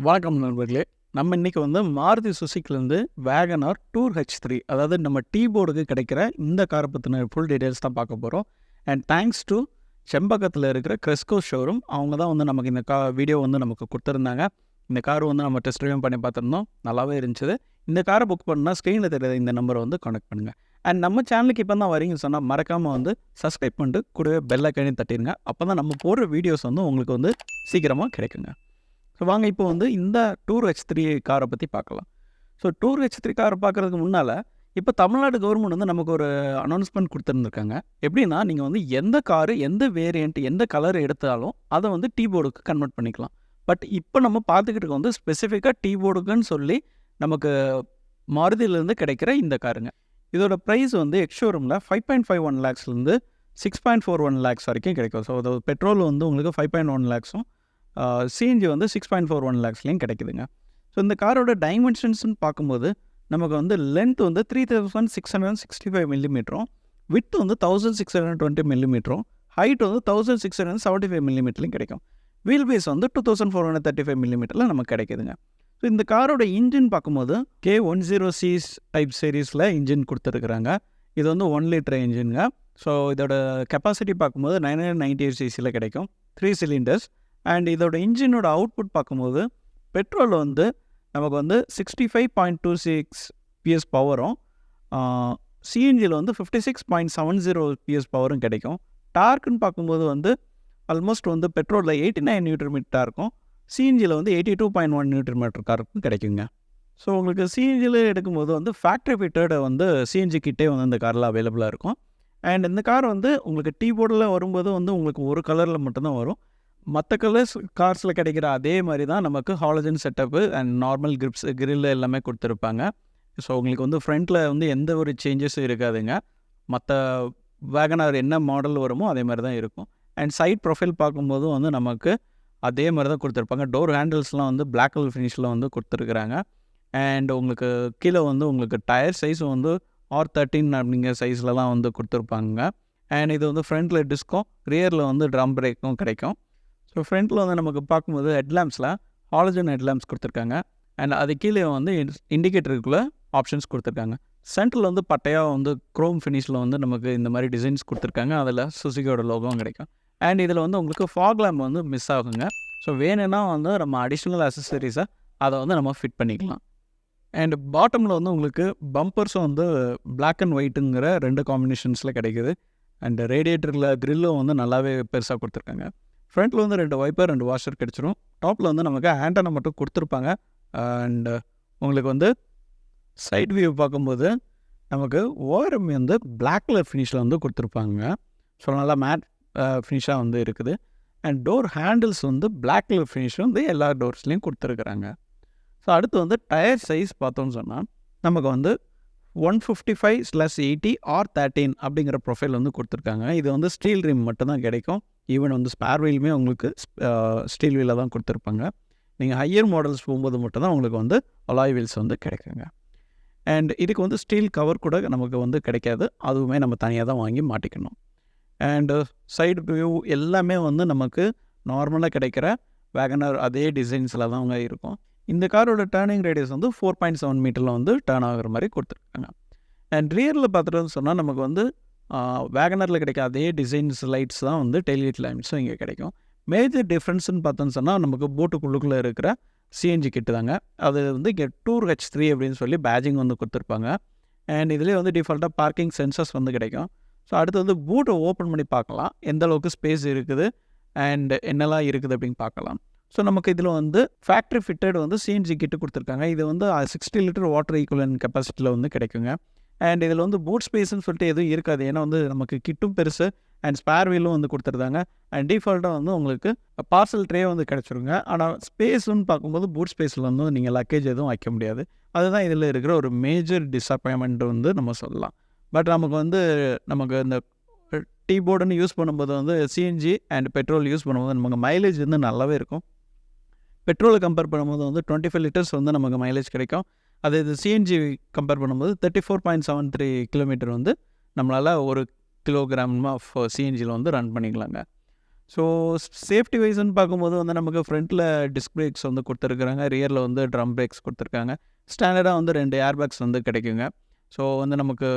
வணக்கம் நண்பர்களே. நம்ம இன்னைக்கு மாருதி சுசுக்கிலேருந்து வேகனார் டூர் H3 அதாவது நம்ம டீ போர்டுக்கு கிடைக்கிற இந்த காரை பற்றின ஃபுல் டீட்டெயில்ஸ் தான் பார்க்க போகிறோம். அண்ட் தேங்க்ஸ் டு செம்பக்கத்தில் இருக்கிற கிரெஸ்கோ ஷோரூம். அவங்க தான் நமக்கு இந்த வீடியோ நமக்கு கொடுத்துருந்தாங்க. இந்த கார் நம்ம டெஸ்ட் ட்ரைவ் பண்ணி பார்த்துருந்தோம். நல்லாவே இருந்துச்சு. இந்த காரை புக் பண்ணால் ஸ்க்ரீனில் தெரியாத இந்த நம்பரை கான்டாக்ட் பண்ணுங்கள். அண்ட் நம்ம சேனலுக்கு இப்போ தான் வரீங்கன்னு சொன்னால் மறக்காமல் சப்ஸ்கிரைப் பண்ணிட்டு கூடவே பெல் ஐக்கானையும் தட்டிடுங்க. அப்போ தான் நம்ம போடுற வீடியோஸ் உங்களுக்கு சீக்கிரமாக கிடைக்குங்க. ஸோ வாங்க இப்போ இந்த டூர் H3 காரை பற்றி பார்க்கலாம். ஸோ டூர் H3 காரை பார்க்குறதுக்கு முன்னால் இப்போ தமிழ்நாடு கவர்மெண்ட் நமக்கு ஒரு அனௌன்ஸ்மெண்ட் கொடுத்துருந்துருக்காங்க. எப்படின்னா நீங்கள் எந்த காரு எந்த வேரியண்ட் எந்த கலர் எடுத்தாலும் அதை டீ போர்டுக்கு கன்வெர்ட் பண்ணிக்கலாம். பட் இப்போ நம்ம பார்த்துக்கிட்டு ஸ்பெசிஃபிக்காக டீ போர்டுக்குன்னு சொல்லி நமக்கு மாருதியிலேருந்து கிடைக்கிற இந்த காருங்க. இதோட ப்ரைஸ் எக்ஸ்ஷோரூமில் 5.51 lakhsலேருந்து 6.41 lakhs வரைக்கும் கிடைக்கும். ஸோ அது பெட்ரோல் உங்களுக்கு 5.1 lakhsம் சிஎன்ஜி 6.41 lakhsலையும் கிடைக்குதுங்க. ஸோ இந்த காரோட டைமென்ஷன்ஸ்னு பார்க்கும்போது நமக்கு லென்த் 3665 மில்லிமீட்டரும், வித் 1620 மில்லிமீட்டரும், ஹைட் 1675 மில்லிமீட்டர்லையும் கிடைக்கும். வீல் பேஸ் 2435 மில்லிமீட்டரில் நமக்கு கிடைக்குதுங்க. ஸோ இந்த காரோட இன்ஜின் பார்க்கும்போது K10C டைப் சீரீஸில் இன்ஜின் கொடுத்துருக்குறாங்க. இது 1 லிட்டர் இன்ஜினுங்க. ஸோ இதோட கெப்பாசிட்டி பார்க்கும்போது 998 சிசியில் கிடைக்கும், 3 சிலிண்டர்ஸ். அண்ட் இதோட இன்ஜினோட அவுட்புட் பார்க்கும்போது பெட்ரோல் நமக்கு 65.26 PS பவரும், சிஎன்ஜியில் 56.70 PS பவரும் கிடைக்கும். டார்க்குன்னு பார்க்கும்போது ஆல்மோஸ்ட் பெட்ரோலில் 89 நியூட்டன் மீட்டராக இருக்கும், சிஎன்ஜியில் 82.1 நியூட்டன் மீட்டர் காருக்கும் கிடைக்குங்க. ஸோ உங்களுக்கு சிஎன்ஜியில் எடுக்கும்போது ஃபேக்ட்ரி ஃபிட்டட் சிஎன்ஜி கிட்டே இந்த காரில் அவைலபிளாக இருக்கும். அண்ட் இந்த கார் உங்களுக்கு டீ போர்டில் வரும்போது உங்களுக்கு ஒரு கலரில் மட்டும்தான் வரும். மற்ற கலர்ஸ் கார்ஸில் கிடைக்கிற அதே மாதிரி தான் நமக்கு halogen setup and normal grill எல்லாமே கொடுத்துருப்பாங்க. ஸோ உங்களுக்கு ஃப்ரண்ட்டில் எந்த ஒரு சேஞ்சஸும் இருக்காதுங்க. மற்ற வேகனார் என்ன மாடல் வருமோ அதே மாதிரி தான் இருக்கும். அண்ட் சைட் ப்ரொஃபைல் பார்க்கும்போது நமக்கு அதே மாதிரி தான் கொடுத்துருப்பாங்க. டோர் ஹேண்டில்ஸ்லாம் பிளாக் கலர் ஃபினிஷில் கொடுத்துருக்குறாங்க. அண்ட் உங்களுக்கு கீழே உங்களுக்கு டயர் சைஸ் R13 அப்படிங்கிற சைஸ்லலாம் கொடுத்துருப்பாங்க. அண்ட் இது ஃப்ரண்ட்டில் டிஸ்க்கும் ரியரில் ட்ரம் பிரேக்கும் கிடைக்கும். ஸோ ஃப்ரண்ட்டில் நமக்கு பார்க்கும்போது ஹெட்லாம்ப்ஸில் ஹாலஜன் ஹெட்லாம்ப்ஸ் கொடுத்துருக்காங்க. அண்ட் அது கீழே இண்டிகேட்டருக்குள்ளே ஆப்ஷன்ஸ் கொடுத்துருக்காங்க. சென்டரில் பட்டையாக க்ரோம் ஃபினிஷில் நமக்கு இந்த மாதிரி டிசைன்ஸ் கொடுத்துருக்காங்க. அதில் சுசுகியோட லோகோவும் கிடைக்கும். அண்ட் இதில் உங்களுக்கு ஃபாக் லேம்ப் மிஸ் ஆகுங்க. ஸோ வேணும்னா நம்ம அடிஷ்னல் அசசரிஸை அதை நம்ம ஃபிட் பண்ணிக்கலாம். அண்ட் பாட்டமில் உங்களுக்கு பம்பர்ஸும் பிளாக் அண்ட் ஒயிட்டுங்கிற 2 காம்பினேஷன்ஸில் கிடைக்குது. அண்ட் ரேடியேட்டரில் க்ரில்லும் நல்லாவே பெருசாக கொடுத்துருக்காங்க. ஃப்ரண்ட்டில் 2 வைப்பர் 2 வாஷர் கிடச்சிரும். டாப்பில் நமக்கு ஆண்டனை மட்டும் கொடுத்துருப்பாங்க. அண்ட் உங்களுக்கு சைட் வியூ பார்க்கும்போது நமக்கு ஓரம் பிளாக் கலர் ஃபினிஷில் கொடுத்துருப்பாங்க. ஸோ நல்லா மேட் ஃபினிஷாக இருக்குது. And door handles black colour finish எல்லா டோர்ஸ்லேயும் கொடுத்துருக்குறாங்க. ஸோ அடுத்து டயர் சைஸ் பார்த்தோன்னு சொன்னால் நமக்கு 155/80 R13 அப்படிங்கிற ப்ரொஃபைல் கொடுத்துருக்காங்க. இது ஸ்டீல் ரிம் மட்டும்தான் கிடைக்கும். ஈவன் ஸ்பேர் வீலுமே உங்களுக்கு ஸ்டீல் வீலில் தான் கொடுத்துருப்பாங்க. நீங்கள் ஹையர் மாடல்ஸ் போகும்போது மட்டும்தான் உங்களுக்கு அலாய் வீல்ஸ் கிடைக்குங்க. அண்ட் இதுக்கு ஸ்டீல் கவர் கூட நமக்கு கிடைக்காது. அதுவுமே நம்ம தனியாக தான் வாங்கி மாட்டிக்கணும். அண்டு சைடு வியூ எல்லாமே நமக்கு நார்மலாக கிடைக்கிற வேகனார் அதே டிசைன்ஸில் தான் இருக்கும். இந்த காரோட டேர்னிங் ரேடியஸ் 4.7 மீட்டரில் டேர்ன் ஆகிற மாதிரி கொடுத்துருக்காங்க. அண்ட் ரியரில் பார்த்துட்டோன்னு சொன்னால் நமக்கு வேகனரில் கிடைக்க அதே டிசைன்ஸ் லைட்ஸ் தான் டெய்லிட் லைட்ஸும் இங்கே கிடைக்கும். மேஜர் டிஃப்ரென்ஸ்னு பார்த்தோன்னு சொன்னால் நமக்கு போட்டுக்குள்ளுக்குள்ளே இருக்கிற சிஎன்ஜி கிட்டு தாங்க. அது இங்கே டூர் H3 அப்படின்னு சொல்லி பேஜிங் கொடுத்துருப்பாங்க. அண்ட் இதுலேயே டிஃபால்ட்டாக பார்க்கிங் சென்சர்ஸ் கிடைக்கும். ஸோ அடுத்து பூட்டை ஓப்பன் பண்ணி பார்க்கலாம் எந்த அளவுக்கு ஸ்பேஸ் இருக்குது அண்ட் என்னெல்லாம் இருக்குது அப்படின்னு பார்க்கலாம். ஸோ நமக்கு இதில் ஃபேக்ட்ரி ஃபிட்டட் சிஎன்ஜி கிட்டு கொடுத்துருக்காங்க. இது 60 லிட்டர் வாட்டர் ஈக்குவலன்ட் கெப்பாசிட்டியில் கிடைக்குங்க. அண்ட் இதில் பூட் ஸ்பேஸ்ன்னு சொல்லிட்டு எதுவும் இருக்காது. ஏன்னா நமக்கு கிட்டும் பெருசு அண்ட் ஸ்பேர் வீலும் கொடுத்துருந்தாங்க. அண்ட் டிஃபால்ட்டாக உங்களுக்கு பார்சல் ட்ரே கிடச்சிருங்க. ஆனால் ஸ்பேஸ்ன்னு பார்க்கும்போது பூட் ஸ்பேஸில் நீங்கள் லக்கேஜ் எதுவும் வைக்க முடியாது. அதுதான் இதில் இருக்கிற ஒரு மேஜர் டிஸப்பாயின்மெண்ட் நம்ம சொல்லலாம். பட் நமக்கு இந்த டீ போர்டுன்னு யூஸ் பண்ணும்போது சிஎன்ஜி அண்ட் பெட்ரோல் யூஸ் பண்ணும்போது நமக்கு மைலேஜ் நல்லாவே இருக்கும். பெட்ரோலை கம்பேர் பண்ணும்போது 25 லிட்டர்ஸ் நமக்கு மைலேஜ் கிடைக்கும். அது இது சிஎன்ஜி கம்பேர் பண்ணும்போது 34.73 கிலோமீட்டர் நம்மளால் 1 கிலோகிராம் ஆஃப் சிஎன்ஜியில் ரன் பண்ணிக்கலாங்க. ஸோ சேஃப்டி வைஸ்ன்னு பார்க்கும்போது வந்து நமக்கு ஃப்ரண்ட்டில் டிஸ்க் பிரேக்ஸ் வந்து கொடுத்துருக்குறாங்க, ரியரில் வந்து ட்ரம் பிரேக்ஸ் கொடுத்துருக்காங்க. ஸ்டாண்டர்டாக வந்து 2 ஏர் பேக்ஸ் வந்து கிடைக்குங்க. ஸோ வந்து நமக்கு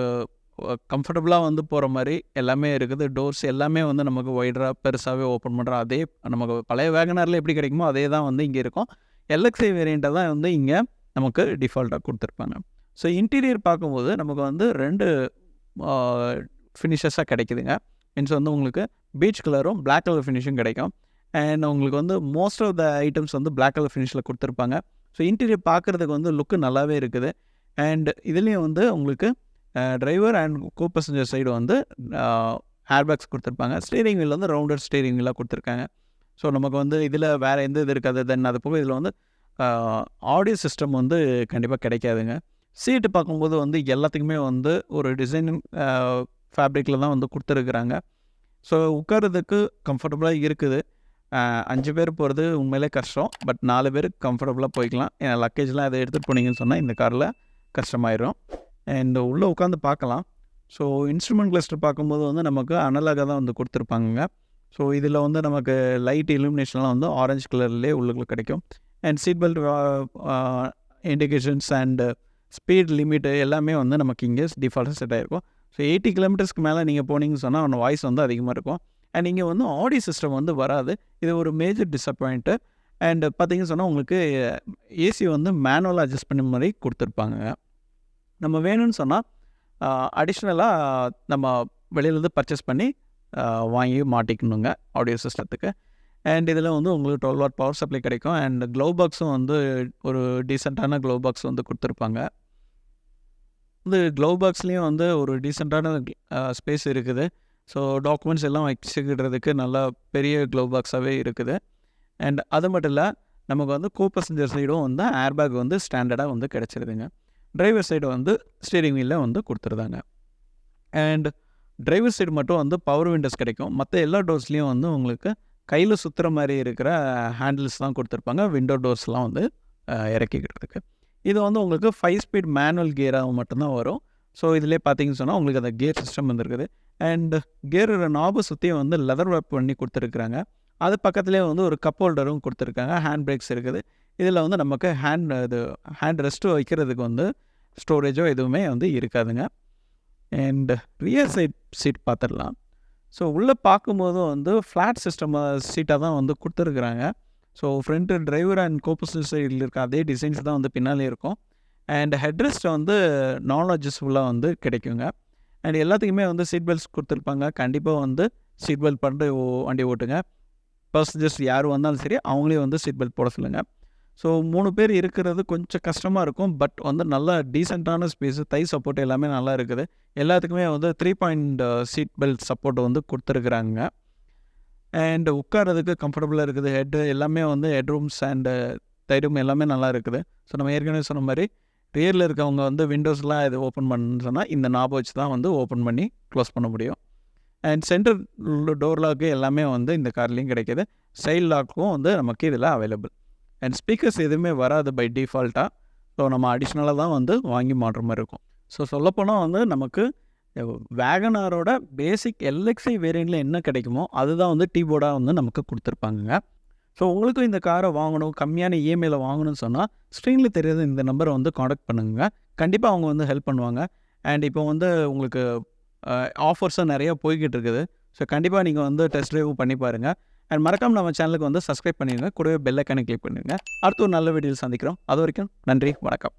கம்ஃபர்டபுளாக வந்து போகிற மாதிரி எல்லாமே இருக்குது. டோர்ஸ் எல்லாமே வந்து நமக்கு ஒய்டராக பெருசாகவே ஓப்பன் பண்ணுற அதே நமக்கு பழைய வேகனாரில் எப்படி கிடைக்குமோ அதே தான் வந்து இங்கே இருக்கும். எல்எக்ஸ்ஐ வேரியண்ட்டை தான் வந்து இங்கே நமக்கு டிஃபால்ட்டாக கொடுத்துருப்பாங்க. ஸோ இன்டீரியர் பார்க்கும்போது நமக்கு வந்து 2 ஃபினிஷஸாக கிடைக்குதுங்க. மீன்ஸ் வந்து உங்களுக்கு பீச் கலரும் பிளாக் கலர் ஃபினிஷும் கிடைக்கும். அண்ட் உங்களுக்கு வந்து மோஸ்ட் ஆஃப் த ஐட்டம்ஸ் வந்து பிளாக் கலர் ஃபினிஷில் கொடுத்துருப்பாங்க. ஸோ இன்டீரியர் பார்க்குறதுக்கு வந்து லுக்கு நல்லாவே இருக்குது. அண்ட் இதுலேயும் வந்து உங்களுக்கு driver and go passenger side வந்து ஏர்பேக்ஸ் கொடுத்துருப்பாங்க. ஸ்டீரிங் வீல் வந்து ரவுண்டட் ஸ்டீரிங் வீலாக கொடுத்துருக்காங்க. ஸோ நமக்கு வந்து இதில் வேறு எந்த இது இருக்காது. தென் அது போக இதில் வந்து ஆடியோ சிஸ்டம் வந்து கண்டிப்பாக கிடைக்காதுங்க. சீட்டு பார்க்கும்போது வந்து எல்லாத்துக்குமே வந்து ஒரு டிசைனிங் ஃபேப்ரிக்கில் தான் வந்து கொடுத்துருக்குறாங்க. ஸோ உட்காரதுக்கு கம்ஃபர்டபுளாக இருக்குது. 5 பேர் போகிறது உண்மையிலே கஷ்டம். பட் 4 பேர் கம்ஃபர்டபுளாக போய்க்கலாம். ஏன்னா லக்கேஜ்லாம் எதை எடுத்துகிட்டு போனீங்கன்னு சொன்னால் இந்த காரில் கஷ்டமாயிடும். அண்ட் உள்ளே உட்காந்து பார்க்கலாம். ஸோ இன்ஸ்ட்ருமெண்ட் கிளஸ்டர் பார்க்கும்போது வந்து நமக்கு அனலாக தான் வந்து கொடுத்துருப்பாங்க. ஸோ இதில் வந்து நமக்கு லைட் இலுமினேஷன்லாம் வந்து ஆரஞ்சு கலர்லேயே உள்ளுக்குள்ள கிடைக்கும். And seat belt indications and speed limit எல்லாமே வந்து நமக்கு இங்கே டிஃபால்ட்டாக செட் ஆகிருக்கும். ஸோ 80 கிலோமீட்டர்ஸ்க்கு மேலே நீங்கள் போனீங்கன்னு சொன்னால் அவனோட வாய்ஸ் வந்து அதிகமாக இருக்கும். அண்ட் இங்கே வந்து ஆடியோ சிஸ்டம் வந்து வராது. இது ஒரு மேஜர் டிஸப்பாயிண்ட்டு. அண்ட் பார்த்தீங்கன்னு சொன்னால் உங்களுக்கு ஏசி வந்து மேனுவலாக அட்ஜஸ்ட் பண்ண மாதிரி கொடுத்துருப்பாங்க. நம்ம வேணும்னு சொன்னால் அடிஷ்னலாக நம்ம வெளியிலேருந்து பர்ச்சேஸ் பண்ணி வாங்கி மாட்டிக்கணுங்க ஆடியோ சிஸ்டத்துக்கு. அண்ட் இதில் வந்து உங்களுக்கு 12 வாட் பவர் சப்ளை கிடைக்கும். அண்ட் க்ளோ பாக்ஸும் வந்து ஒரு டீசெண்டான க்ளோ பாக்ஸ் வந்து கொடுத்துருப்பாங்க. வந்து க்ளோ பாக்ஸ்லேயும் வந்து ஒரு டீசெண்டான ஸ்பேஸ் இருக்குது. ஸோ டாக்குமெண்ட்ஸ் எல்லாம் வச்சுக்கிறதுக்கு நல்லா பெரிய க்ளோ பாக்ஸாகவே இருக்குது. அண்ட் அது மட்டும் இல்லை, நமக்கு வந்து கோ பேசஞ்சர் சைடும் வந்து ஏர்பேக் வந்து ஸ்டாண்டர்டாக வந்து கிடச்சிருதுங்க. டிரைவர் சைடு வந்து ஸ்டீரிங் வீலில் வந்து கொடுத்துருந்தாங்க. அண்ட் டிரைவர் சைடு மட்டும் வந்து பவர் விண்டோஸ் கிடைக்கும். மற்ற எல்லா டோர்ஸ்லேயும் வந்து உங்களுக்கு கையில் சுற்றுற மாதிரி இருக்கிற ஹேண்டில்ஸ் தான் கொடுத்துருப்பாங்க. விண்டோ டோர்ஸ்லாம் வந்து இறக்கிக்கிறதுக்கு. இது வந்து உங்களுக்கு 5 ஸ்பீட் மேனுவல் கியராக மட்டும்தான் வரும். ஸோ இதிலே பார்த்தீங்கன்னு சொன்னால் உங்களுக்கு அந்த கியர் சிஸ்டம் வந்துருக்குது. அண்ட் கியர் நாபை சுற்றியும் வந்து லெதர் வேப் பண்ணி கொடுத்துருக்குறாங்க. அது பக்கத்துலேயே வந்து ஒரு கப் ஹோல்டரும் கொடுத்துருக்காங்க. ஹேண்ட் பிரேக்ஸ் இருக்குது. இதில் வந்து நமக்கு ஹேண்ட் ரெஸ்ட்டு வைக்கிறதுக்கு வந்து ஸ்டோரேஜோ எதுவுமே வந்து இருக்காதுங்க. அண்ட் ரியர் சீட் பார்த்துடலாம். ஸோ உள்ளே பார்க்கும்போது வந்து ஃப்ளாட் சிஸ்டம் சீட்டாக தான் வந்து கொடுத்துருக்குறாங்க. ஸோ ஃப்ரண்ட்டு டிரைவர் அண்ட் கோபசல் சைடில் இருக்க அதே டிசைன்ஸ் தான் வந்து பின்னாலே இருக்கும். அண்ட் ஹெட்ரெஸ்ட்டை வந்து நான் அட்ஜஸ்டபுளாக வந்து கிடைக்குங்க. அண்ட் எல்லாத்துக்குமே வந்து சீட் பெல்ட்ஸ் கொடுத்துருப்பாங்க. கண்டிப்பாக வந்து சீட் பெல்ட் பண்ணிட்டு வண்டி ஓட்டுங்க. பேசஞ்சர்ஸ் யார் வந்தாலும் சரி அவங்களே வந்து சீட் பெல்ட் போட சொல்லுங்கள். ஸோ 3 பேர் இருக்கிறது கொஞ்சம் கஷ்டமாக இருக்கும். பட் வந்து நல்லா டீசெண்டான ஸ்பேஸு, தை சப்போர்ட் எல்லாமே நல்லா இருக்குது. எல்லாத்துக்குமே வந்து 3 பாயிண்ட் சீட் பெல்ட் சப்போர்ட் வந்து கொடுத்துருக்குறாங்க. அண்ட் உட்காரதுக்கு கம்ஃபர்டபுளாக இருக்குது. எல்லாமே வந்து ஹெட் ரூம்ஸ் அண்டு தைரூம் எல்லாமே நல்லா இருக்குது. ஸோ நம்ம ஏற்கனவே சொன்ன மாதிரி ரியரில் இருக்கவங்க வந்து விண்டோஸ்லாம் இது ஓப்பன் பண்ணணுன்னு சொன்னால் இந்த நாபை வச்சு தான் வந்து ஓப்பன் பண்ணி க்ளோஸ் பண்ண முடியும். அண்ட் சென்டர் டோர் லாக்கு எல்லாமே வந்து இந்த கார்லேயும் கிடைக்கிது. சைட் லாக்கும் வந்து நமக்கு இதில் அவைலபிள். அண்ட் ஸ்பீக்கர்ஸ் எதுவுமே வராது பை டிஃபால்ட்டாக. ஸோ நம்ம அடிஷ்னலாக தான் வந்து வாங்கி மாட்டுற மாதிரி இருக்கும். ஸோ சொல்லப்போனால் வந்து நமக்கு வேகனாரோட பேசிக் எல்எக்ஸ்ஐ வேரியண்ட்டில் என்ன கிடைக்குமோ அதுதான் வந்து டீபோர்டாக வந்து நமக்கு கொடுத்துருப்பாங்க. ஸோ உங்களுக்கும் இந்த காரை வாங்கணும், கம்மியான இஎம்ஐயில் வாங்கணும்னு சொன்னால் ஸ்க்ரீனில் தெரியாத இந்த நம்பரை வந்து காண்டாக்ட் பண்ணுங்க. கண்டிப்பாக அவங்க வந்து ஹெல்ப் பண்ணுவாங்க. அண்ட் இப்போ வந்து உங்களுக்கு ஆஃபர்ஸும் நிறையா போய்கிட்டு இருக்குது. ஸோ கண்டிப்பாக நீங்கள் வந்து டெஸ்ட் ட்ரைவ் பண்ணி பாருங்கள். அண்ட் மறக்காம நம்ம சேனலுக்கு வந்து சப்ஸ்கிரைப் பண்ணிடுங்க. கூடவே பெல் ஐக்கானை கிளிக் பண்ணிடுங்க. அடுத்த ஒரு நல்ல வீடியோவில் சந்திக்கிறோம். அது வரைக்கும் நன்றி, வணக்கம்.